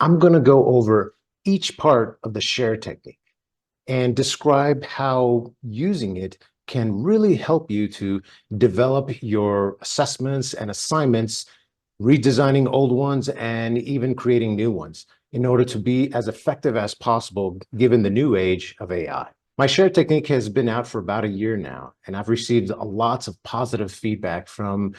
I'm going to go over each part of the share technique and describe how using it can really help you to develop your assessments and assignments, redesigning old ones and even creating new ones in order to be as effective as possible given the new age of AI. My share technique has been out for about a year now, and I've received lots of positive feedback from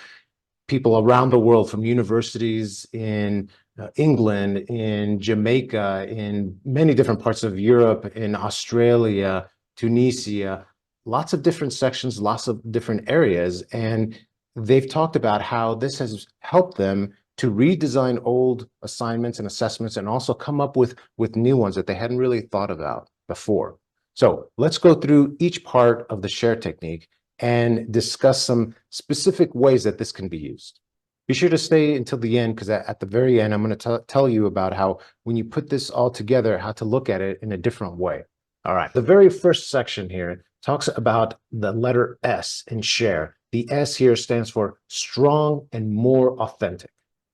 people around the world, from universities in England, in Jamaica, in many different parts of Europe, in Australia, Tunisia, lots of different sections, lots of different areas. And they've talked about how this has helped them to redesign old assignments and assessments and also come up with new ones that they hadn't really thought about before. So let's go through each part of the share technique and discuss some specific ways that this can be used. Be sure to stay until the end, because at the very end, I'm going to tell you about how when you put this all together, how to look at it in a different way. All right, the very first section here talks about the letter S in share. The S here stands for strong and more authentic.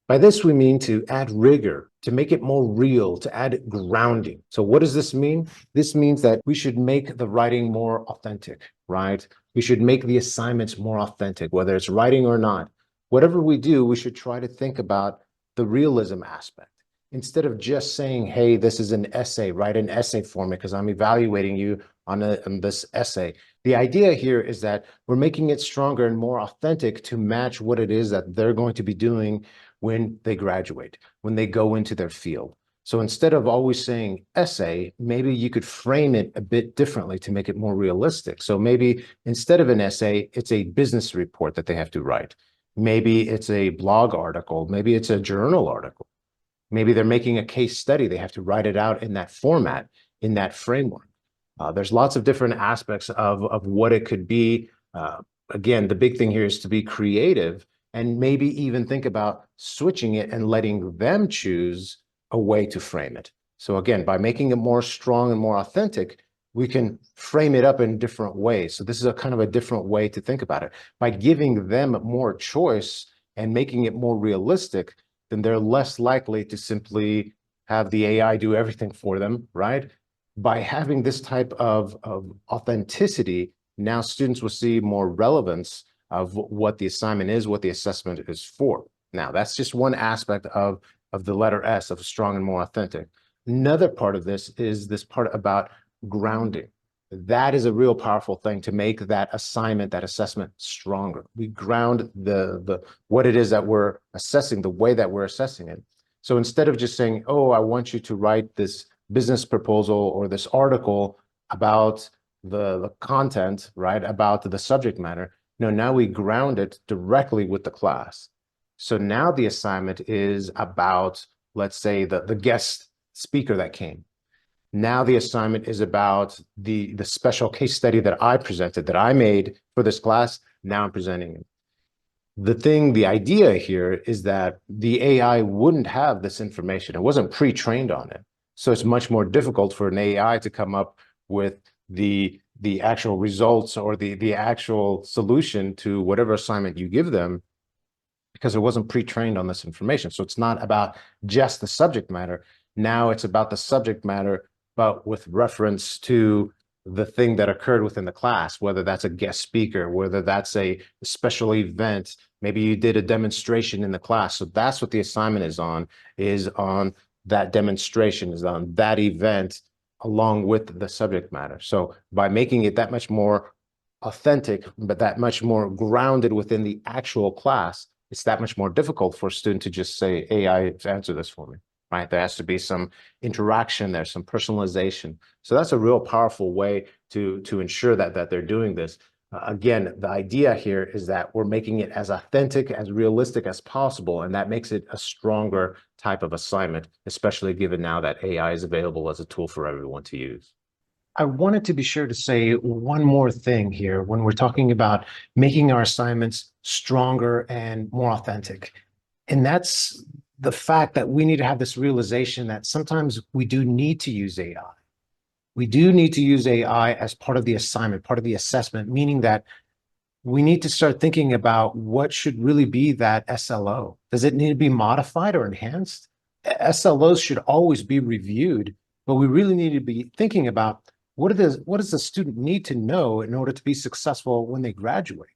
By this, we mean to add rigor, to make it more real, to add grounding. So what does this mean? This means that we should make the writing more authentic, right? We should make the assignments more authentic, whether it's writing or not. Whatever we do, we should try to think about the realism aspect. Instead of just saying, hey, this is an essay, write an essay for me because I'm evaluating you on this essay. The idea here is that we're making it stronger and more authentic to match what it is that they're going to be doing when they graduate, when they go into their field. So instead of always saying essay, maybe you could frame it a bit differently to make it more realistic. So maybe instead of an essay, it's a business report that they have to write. Maybe it's a blog article. Maybe it's a journal article. Maybe they're making a case study. They have to write it out in that format, in that framework. There's lots of different aspects of what it could be. Again, the big thing here is to be creative and maybe even think about switching it and letting them choose a way to frame it. So again, by making it more strong and more authentic, we can frame it up in different ways. So this is a kind of a different way to think about it. By giving them more choice and making it more realistic, then they're less likely to simply have the AI do everything for them, right? By having this type of authenticity, now students will see more relevance of what the assignment is, what the assessment is for. Now, that's just one aspect of the letter S, of strong and more authentic. Another part of this is this part about grounding. That is a real powerful thing to make that assignment, that assessment stronger. We ground the what it is that we're assessing, the way that we're assessing it. So instead of just saying, oh, I want you to write this business proposal or this article about the content, right, about the subject matter, no, now we ground it directly with the class. So now the assignment is about, let's say, the guest speaker that came. Now the assignment is about the special case study that I presented, that I made for this class. Now I'm presenting it. The idea here is that the AI wouldn't have this information. It wasn't pre-trained on it. So it's much more difficult for an AI to come up with the actual results or the actual solution to whatever assignment you give them, because it wasn't pre-trained on this information. So it's not about just the subject matter. Now it's about the subject matter, but with reference to the thing that occurred within the class, whether that's a guest speaker, whether that's a special event, maybe you did a demonstration in the class. So that's what the assignment is on that demonstration, is on that event, along with the subject matter. So by making it that much more authentic, but that much more grounded within the actual class, it's that much more difficult for a student to just say, AI, answer this for me, right? There has to be some interaction there, some personalization. So that's a real powerful way to ensure that they're doing this. Again, the idea here is that we're making it as authentic, as realistic as possible, and that makes it a stronger type of assignment, especially given now that AI is available as a tool for everyone to use. I wanted to be sure to say one more thing here when we're talking about making our assignments stronger and more authentic. And that's the fact that we need to have this realization that sometimes we do need to use AI. We do need to use AI as part of the assignment, part of the assessment, meaning that we need to start thinking about what should really be that SLO. Does it need to be modified or enhanced? SLOs should always be reviewed, but we really need to be thinking about what does the student need to know in order to be successful when they graduate.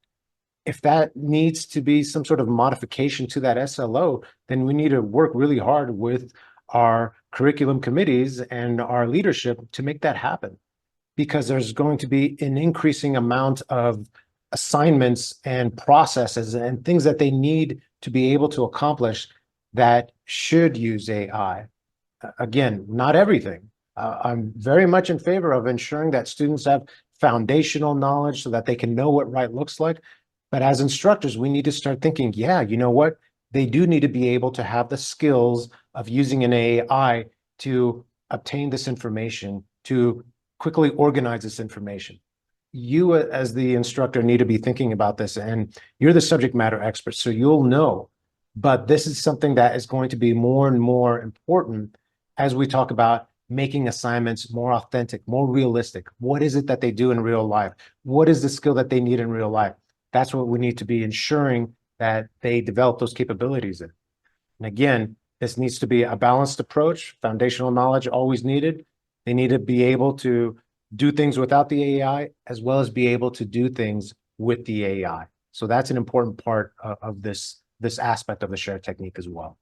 If that needs to be some sort of modification to that SLO, then we need to work really hard with our curriculum committees and our leadership to make that happen, because there's going to be an increasing amount of assignments and processes and things that they need to be able to accomplish that should use AI. Again, not everything. I'm very much in favor of ensuring that students have foundational knowledge so that they can know what right looks like. But as instructors, we need to start thinking, yeah, you know what? They do need to be able to have the skills of using an AI to obtain this information, to quickly organize this information. You, as the instructor, need to be thinking about this, and you're the subject matter expert, so you'll know. But this is something that is going to be more and more important as we talk about making assignments more authentic, more realistic. What is it that they do in real life? What is the skill that they need in real life? That's what we need to be ensuring that they develop those capabilities in. And again, this needs to be a balanced approach, foundational knowledge always needed. They need to be able to do things without the AI, as well as be able to do things with the AI. So that's an important part of this aspect of the share technique as well.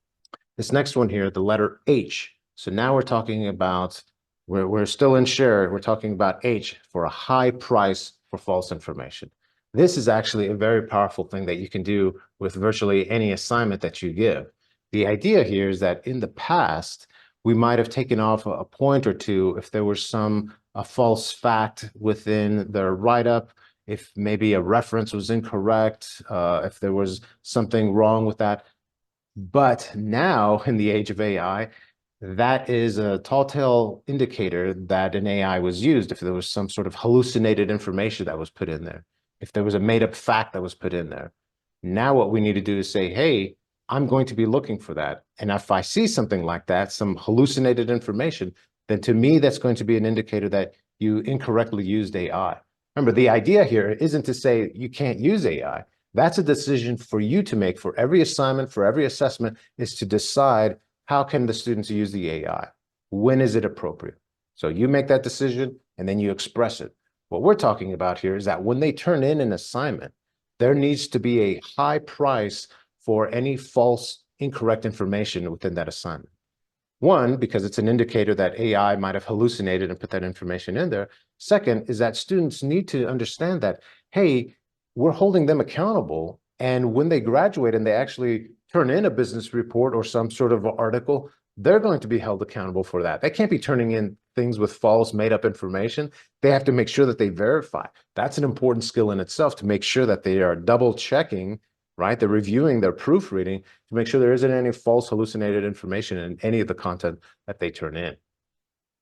This next one here, the letter H. So now we're talking about, we're still in share, we're talking about H for a high price for false information. This is actually a very powerful thing that you can do with virtually any assignment that you give. The idea here is that in the past, we might have taken off a point or two if there was a false fact within the write-up, if maybe a reference was incorrect, if there was something wrong with that. But now, in the age of AI, that is a tall tale indicator that an AI was used if there was some sort of hallucinated information that was put in there, if there was a made-up fact that was put in there. Now what we need to do is say, hey, I'm going to be looking for that. And if I see something like that, some hallucinated information, then to me, that's going to be an indicator that you incorrectly used AI. Remember, the idea here isn't to say you can't use AI. That's a decision for you to make for every assignment, for every assessment, is to decide how can the students use the AI? When is it appropriate? So you make that decision and then you express it. What we're talking about here is that when they turn in an assignment, there needs to be a high price for any false, incorrect information within that assignment. One, because it's an indicator that AI might have hallucinated and put that information in there. Second is that students need to understand that, hey, we're holding them accountable. And when they graduate and they actually turn in a business report or some sort of article, they're going to be held accountable for that. They can't be turning in things with false, made-up information. They have to make sure that they verify. That's an important skill in itself, to make sure that they are double-checking, right? They're reviewing, they're proofreading to make sure there isn't any false, hallucinated information in any of the content that they turn in.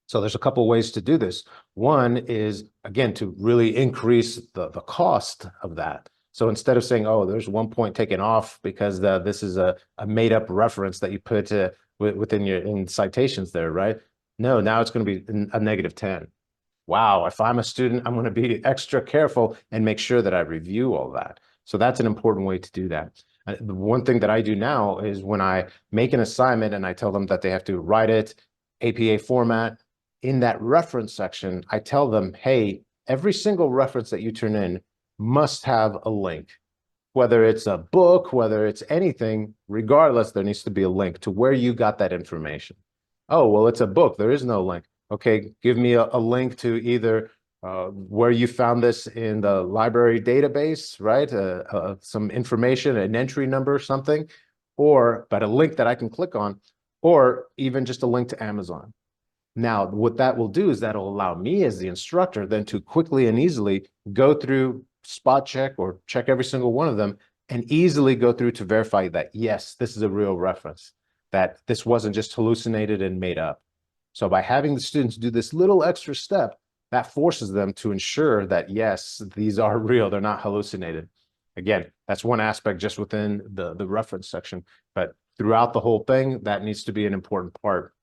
So there's a couple ways to do this. One is, again, to really increase the cost of that. So instead of saying, oh, there's 1 point taken off because this is a made-up reference that you put within in citations there, right? No, now it's going to be a -10. Wow, if I'm a student, I'm going to be extra careful and make sure that I review all that. So that's an important way to do that. The one thing that I do now is when I make an assignment and I tell them that they have to write it, APA format, in that reference section, I tell them, hey, every single reference that you turn in must have a link. Whether it's a book, whether it's anything, regardless, there needs to be a link to where you got that information. Oh, well, it's a book. There is no link. Okay, give me a link to either where you found this in the library database, right? Some information, an entry number, something, but a link that I can click on, or even just a link to Amazon. Now, what that will do is that'll allow me as the instructor then to quickly and easily go through, spot check or check every single one of them, and easily go through to verify that, yes, this is a real reference, that this wasn't just hallucinated and made up. So by having the students do this little extra step, that forces them to ensure that, yes, these are real, they're not hallucinated. Again, that's one aspect just within the reference section, but throughout the whole thing, that needs to be an important part,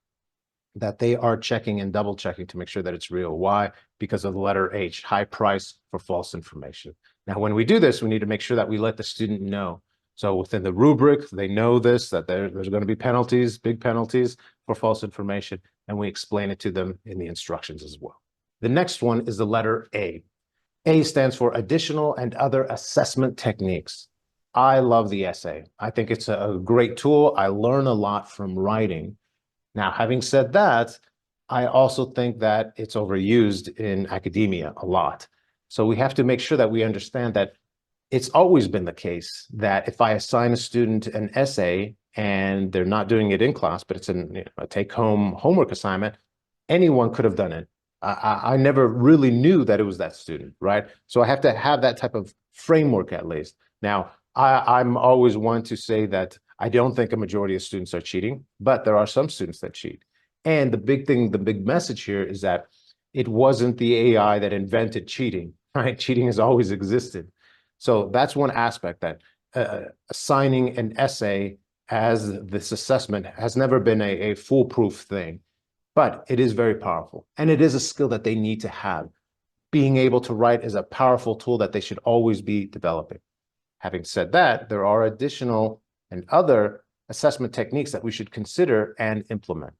that they are checking and double checking to make sure that it's real. Why? Because of the letter H, high price for false information. Now, when we do this, we need to make sure that we let the student know. So within the rubric, they know this, that there's going to be penalties, big penalties for false information, and we explain it to them in the instructions as well. The next one is the letter A. A stands for additional and other assessment techniques. I love the essay. I think it's a great tool. I learn a lot from writing. Now, having said that, I also think that it's overused in academia a lot. So we have to make sure that we understand that it's always been the case that if I assign a student an essay and they're not doing it in class, but it's a take-home homework assignment, anyone could have done it. I never really knew that it was that student, right? So I have to have that type of framework at least. Now, I'm always one to say that I don't think a majority of students are cheating, but there are some students that cheat. And the big thing, the big message here is that it wasn't the AI that invented cheating, right? Cheating has always existed. So that's one aspect, that assigning an essay as this assessment has never been a foolproof thing, but it is very powerful. And it is a skill that they need to have. Being able to write is a powerful tool that they should always be developing. Having said that, there are additional and other assessment techniques that we should consider and implement.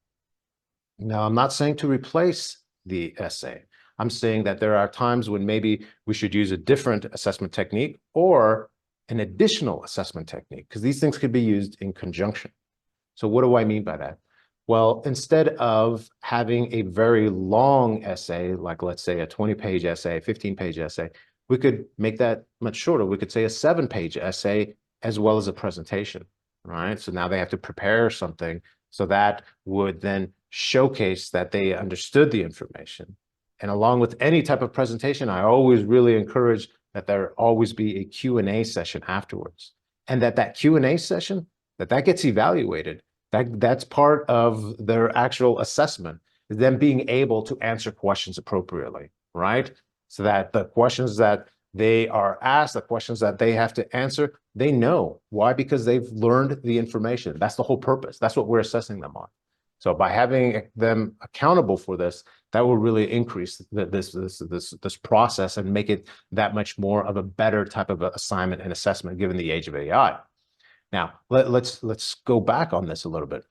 Now, I'm not saying to replace the essay. I'm saying that there are times when maybe we should use a different assessment technique or an additional assessment technique, because these things could be used in conjunction. So what do I mean by that? Well, instead of having a very long essay, like let's say a 20-page essay, 15-page essay, we could make that much shorter. We could say a 7-page essay as well as a presentation, right? So now they have to prepare something. So that would then showcase that they understood the information. And along with any type of presentation, I always really encourage that there always be a Q&A session afterwards. And that Q&A session, that gets evaluated. That's part of their actual assessment, is them being able to answer questions appropriately, right? So that the questions that they are asked, the questions that they have to answer, they know. Why? Because they've learned the information. That's the whole purpose. That's what we're assessing them on. So by having them accountable for this, that will really increase this process and make it that much more of a better type of assignment and assessment given the age of AI. Now, let's go back on this a little bit.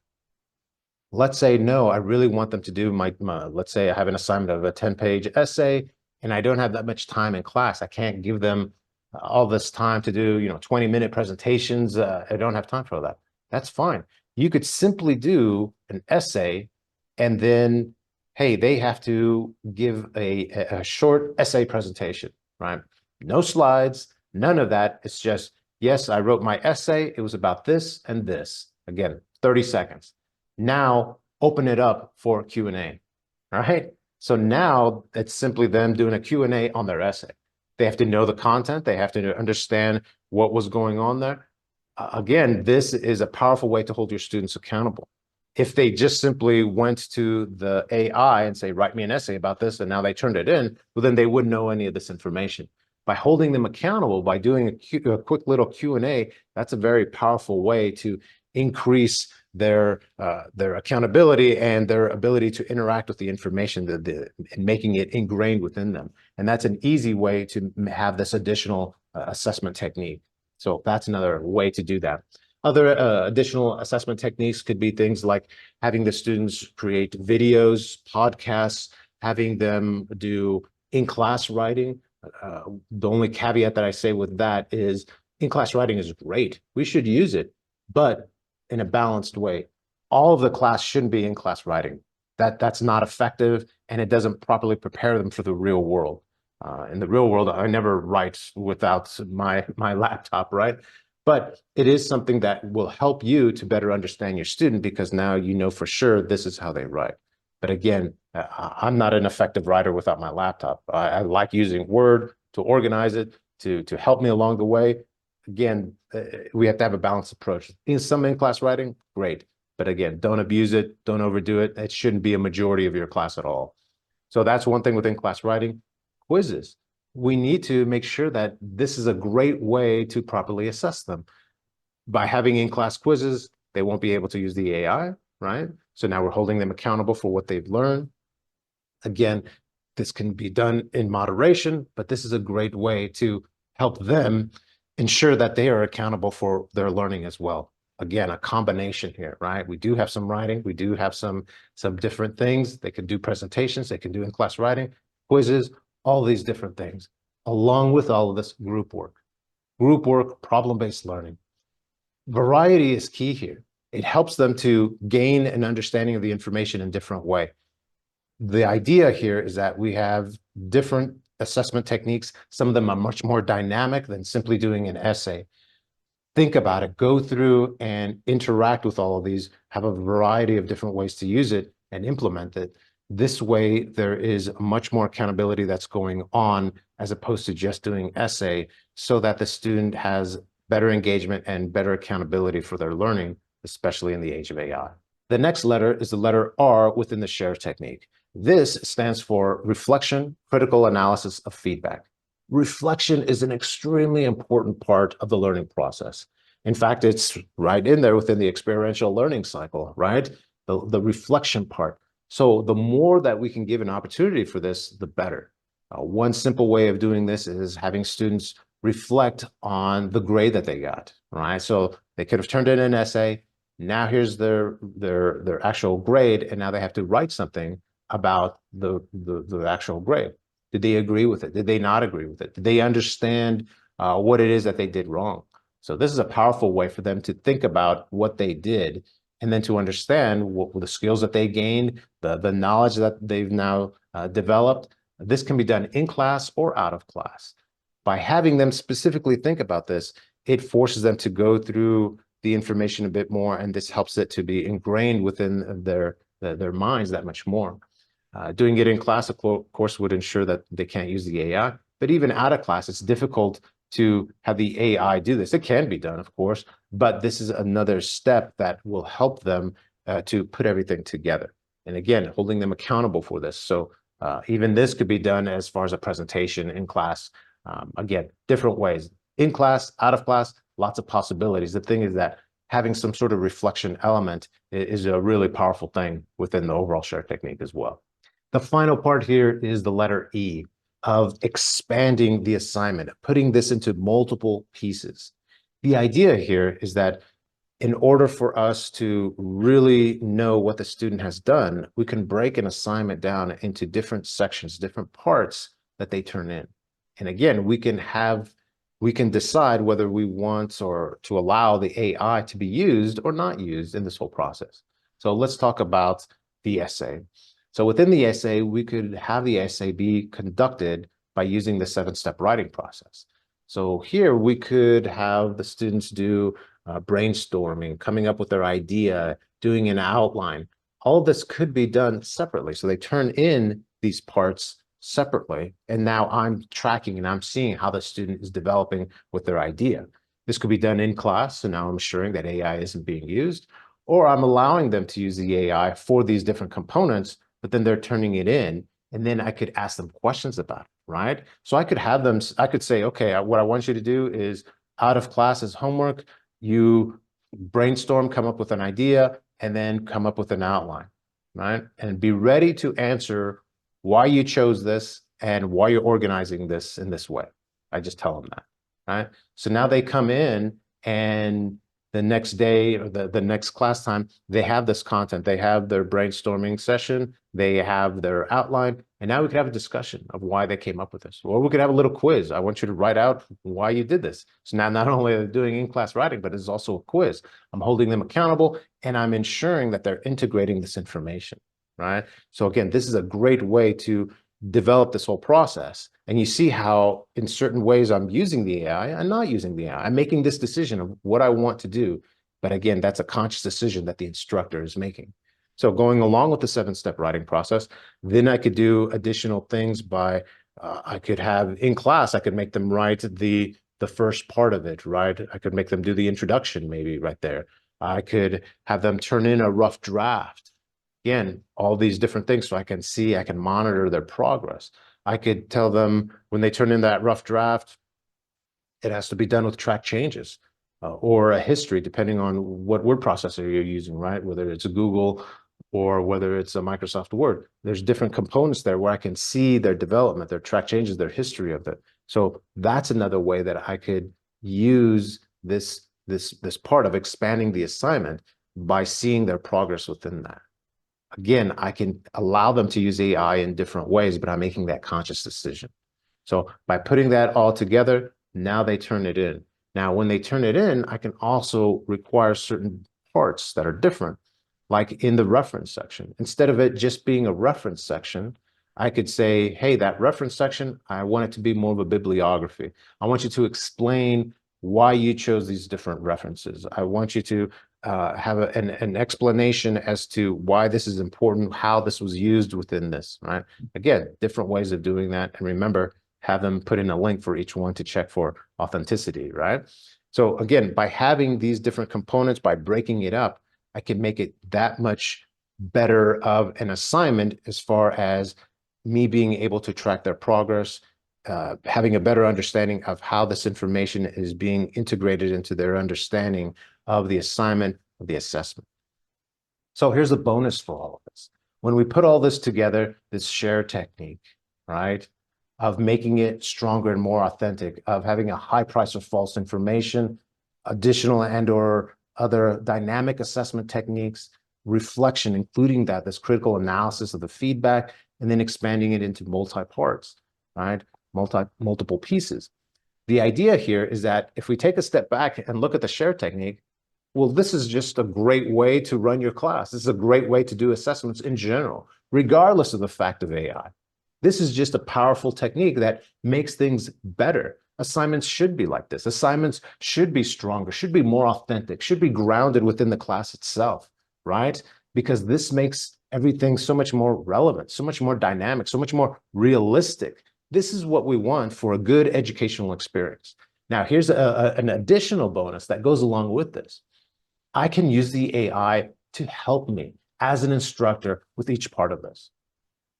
Let's say, no, I really want them to do let's say I have an assignment of a 10-page essay and I don't have that much time in class. I can't give them all this time to do, 20-minute presentations. I don't have time for all that. That's fine. You could simply do an essay and then, hey, they have to give a short essay presentation, right? No slides, none of that. It's just, yes, I wrote my essay. It was about this and this. Again, 30 seconds. Now open it up for Q&A, right? So now it's simply them doing a Q&A on their essay. They have to know the content. They have to understand what was going on there. Again, this is a powerful way to hold your students accountable. If they just simply went to the AI and say, write me an essay about this, and now they turned it in, well, then they wouldn't know any of this information. By holding them accountable, by doing a quick little Q&A, that's a very powerful way to increase their accountability and their ability to interact with the information and making it ingrained within them. And that's an easy way to have this additional assessment technique. So that's another way to do that. Other additional assessment techniques could be things like having the students create videos, podcasts, having them do in-class writing. The only caveat that I say with that is in-class writing is great. We should use it, but in a balanced way. All of the class shouldn't be in-class writing. That's not effective, and it doesn't properly prepare them for the real world. In the real world, I never write without my laptop, right? But it is something that will help you to better understand your student, because now you know for sure this is how they write. But again, I'm not an effective writer without my laptop. I like using Word to organize it, to help me along the way. Again, we have to have a balanced approach. In some in-class writing, great. But again, don't abuse it, don't overdo it. It shouldn't be a majority of your class at all. So that's one thing with in-class writing. Quizzes. We need to make sure that this is a great way to properly assess them. By having in-class quizzes, they won't be able to use the AI, right? So now we're holding them accountable for what they've learned. Again, this can be done in moderation, but this is a great way to help them ensure that they are accountable for their learning as well. Again, a combination here, right? We do have some writing, we do have some different things. They can do presentations, they can do in-class writing, quizzes, all these different things, along with all of this group work, problem-based learning. Variety is key here. It helps them to gain an understanding of the information in a different way. The idea here is that we have different assessment techniques. Some of them are much more dynamic than simply doing an essay. Think about it, go through and interact with all of these, have a variety of different ways to use it and implement it. This way, there is much more accountability that's going on as opposed to just doing essay, so that the student has better engagement and better accountability for their learning, especially in the age of AI. The next letter is the letter R within the SHARE technique. This stands for reflection, critical analysis of feedback. Reflection is an extremely important part of the learning process. In fact, it's right in there within the experiential learning cycle, right? The reflection part. So the more that we can give an opportunity for this, the better. One simple way of doing this is having students reflect on the grade that they got, right? So they could have turned in an essay. Now here's their actual grade, and now they have to write something about the actual grade. Did they agree with it? Did they not agree with it? Did they understand what it is that they did wrong? So this is a powerful way for them to think about what they did, and then to understand what the skills that they gained, the knowledge that they've now developed. This can be done in class or out of class. By having them specifically think about this, it forces them to go through the information a bit more, and this helps it to be ingrained within their minds that much more. Doing it in class, of course, would ensure that they can't use the AI, but even out of class, it's difficult to have the AI do this. It can be done, of course, but this is another step that will help them to put everything together. And again, holding them accountable for this. So even this could be done as far as a presentation in class. Again, different ways. In class, out of class, lots of possibilities. The thing is that having some sort of reflection element is a really powerful thing within the overall SHARE technique as well. The final part here is the letter E, of expanding the assignment, putting this into multiple pieces. The idea here is that in order for us to really know what the student has done, we can break an assignment down into different sections, different parts that they turn in. And again, we can decide whether we want or to allow the AI to be used or not used in this whole process. So let's talk about the essay. So within the essay, we could have the essay be conducted by using the 7-step writing process. So here we could have the students do brainstorming, coming up with their idea, doing an outline. All of this could be done separately. So they turn in these parts separately, and now I'm tracking and I'm seeing how the student is developing with their idea. This could be done in class, so now I'm assuring that AI isn't being used, or I'm allowing them to use the AI for these different components, but then they're turning it in, and then I could ask them questions about it, right? So I could say, okay, what I want you to do is out of class as homework, you brainstorm, come up with an idea, and then come up with an outline, right? And be ready to answer why you chose this and why you're organizing this in this way. I just tell them that, right? So now they come in, and the next day or the next class time, they have this content. They have their brainstorming session, they have their outline, and now we could have a discussion of why they came up with this. Or we could have a little quiz. I want you to write out why you did this. So now not only are they doing in-class writing, but it's also a quiz. I'm holding them accountable, and I'm ensuring that they're integrating this information, right? So again, this is a great way to develop this whole process. And you see how in certain ways I'm using the AI and not using the AI. I'm making this decision of what I want to do. But again, that's a conscious decision that the instructor is making. So going along with the 7-step writing process, then I could do additional things by, I could have in class, I could make them write the first part of it, right? I could make them do the introduction maybe right there. I could have them turn in a rough draft. Again, all these different things so I can see, I can monitor their progress. I could tell them when they turn in that rough draft, it has to be done with track changes or a history, depending on what word processor you're using, right? Whether it's a Google or whether it's a Microsoft Word. There's different components there where I can see their development, their track changes, their history of it. So that's another way that I could use this part of expanding the assignment by seeing their progress within that. Again, I can allow them to use AI in different ways, but I'm making that conscious decision. So by putting that all together, now they turn it in. Now, when they turn it in, I can also require certain parts that are different, like in the reference section. Instead of it just being a reference section, I could say, hey, that reference section, I want it to be more of a bibliography. I want you to explain why you chose these different references. I want you to have an explanation as to why this is important, how this was used within this, right? Again, different ways of doing that. And remember, have them put in a link for each one to check for authenticity, right? So again, by having these different components, by breaking it up, I can make it that much better of an assignment as far as me being able to track their progress, having a better understanding of how this information is being integrated into their understanding of the assignment, of the assessment. So here's a bonus for all of this. When we put all this together, this share technique, right, of making it stronger and more authentic, of having a high price of false information, additional and or other dynamic assessment techniques, reflection, including that, this critical analysis of the feedback, and then expanding it into multi-parts, right? Multiple pieces. The idea here is that if we take a step back and look at the share technique, well, this is just a great way to run your class. This is a great way to do assessments in general, regardless of the fact of AI. This is just a powerful technique that makes things better. Assignments should be like this. Assignments should be stronger, should be more authentic, should be grounded within the class itself, right? Because this makes everything so much more relevant, so much more dynamic, so much more realistic. This is what we want for a good educational experience. Now, here's an additional bonus that goes along with this. I can use the AI to help me as an instructor with each part of this.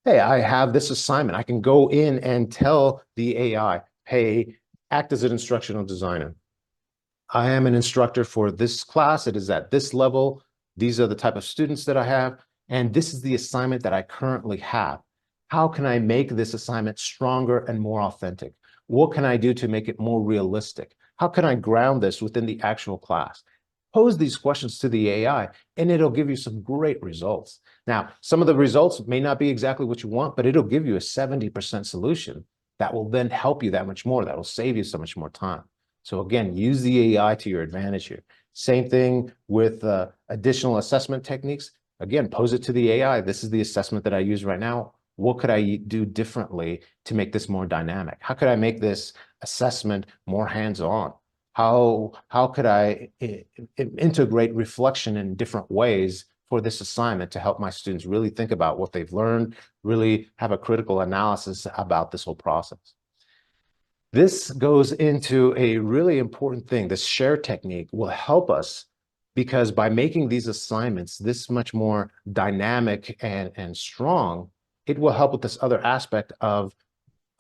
Hey, I have this assignment. I can go in and tell the AI, hey, act as an instructional designer. I am an instructor for this class. It is at this level. These are the type of students that I have. And this is the assignment that I currently have. How can I make this assignment stronger and more authentic? What can I do to make it more realistic? How can I ground this within the actual class? Pose these questions to the AI, and it'll give you some great results. Now, some of the results may not be exactly what you want, but it'll give you a 70% solution that will then help you that much more. That will save you so much more time. So again, use the AI to your advantage here. Same thing with additional assessment techniques. Again, pose it to the AI. This is the assessment that I use right now. What could I do differently to make this more dynamic? How could I make this assessment more hands-on? How could I integrate reflection in different ways for this assignment to help my students really think about what they've learned, really have a critical analysis about this whole process? This goes into a really important thing. This share technique will help us because by making these assignments this much more dynamic and strong, it will help with this other aspect of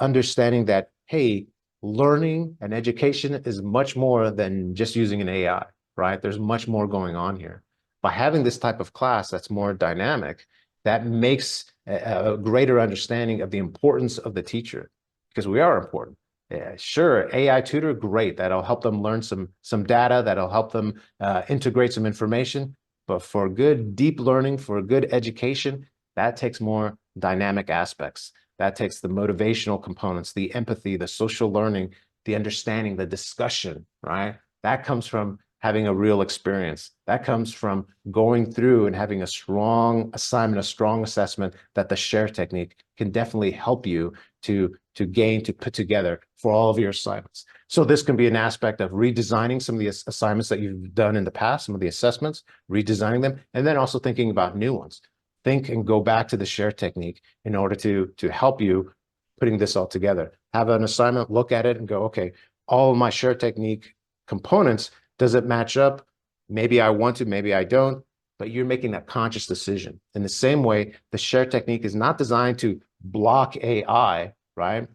understanding that, hey, learning and education is much more than just using an AI, right? There's much more going on here. By having this type of class that's more dynamic, that makes a greater understanding of the importance of the teacher, because we are important. Yeah, sure, AI tutor, great. That'll help them learn some data, that'll help them integrate some information. But for good deep learning, for good education, that takes more dynamic aspects. That takes the motivational components, the empathy, the social learning, the understanding, the discussion, right? That comes from having a real experience. That comes from going through and having a strong assignment, a strong assessment that the share technique can definitely help you to gain, to put together for all of your assignments. So this can be an aspect of redesigning some of the assignments that you've done in the past, some of the assessments, redesigning them, and then also thinking about new ones. Think and go back to the share technique in order to help you putting this all together. Have an assignment, look at it and go, okay, all of my share technique components, does it match up? Maybe I want to, maybe I don't, but you're making that conscious decision. In the same way, the share technique is not designed to block AI, right?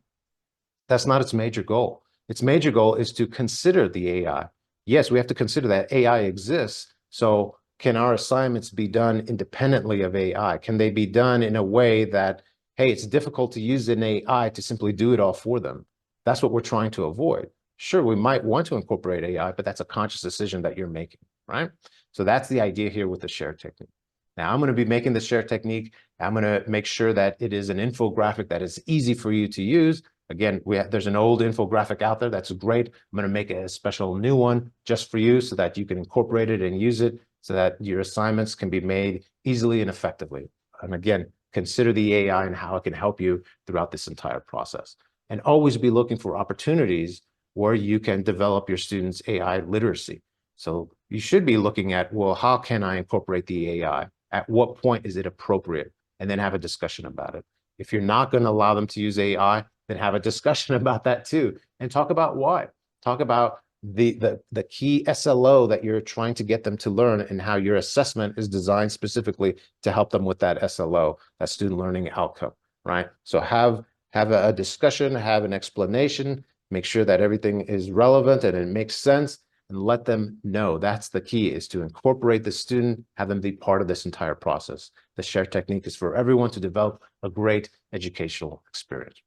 That's not its major goal. Its major goal is to consider the AI. Yes, we have to consider that AI exists. So can our assignments be done independently of AI? Can they be done in a way that, hey, it's difficult to use an AI to simply do it all for them? That's what we're trying to avoid. Sure, we might want to incorporate AI, but that's a conscious decision that you're making, right? So that's the idea here with the share technique. Now, I'm going to be making the share technique. I'm going to make sure that it is an infographic that is easy for you to use. Again, there's an old infographic out there that's great. I'm going to make a special new one just for you so that you can incorporate it and use it so that your assignments can be made easily and effectively. And again, consider the AI and how it can help you throughout this entire process. And always be looking for opportunities where you can develop your students' AI literacy. So you should be looking at, well, how can I incorporate the AI? At what point is it appropriate? And then have a discussion about it. If you're not going to allow them to use AI, then have a discussion about that too. And talk about why. Talk about the key SLO that you're trying to get them to learn and how your assessment is designed specifically to help them with that SLO, that student learning outcome, right? So have a discussion, have an explanation, make sure that everything is relevant and it makes sense, and let them know. That's the key, is to incorporate the student, have them be part of this entire process. The share technique is for everyone to develop a great educational experience.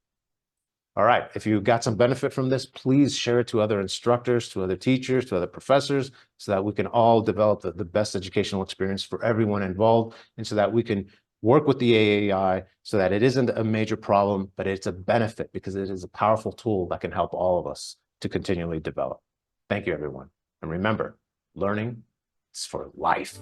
All right, if you got some benefit from this, please share it to other instructors, to other teachers, to other professors, so that we can all develop the best educational experience for everyone involved, and so that we can work with the AI so that it isn't a major problem, but it's a benefit because it is a powerful tool that can help all of us to continually develop. Thank you, everyone. And remember, learning is for life.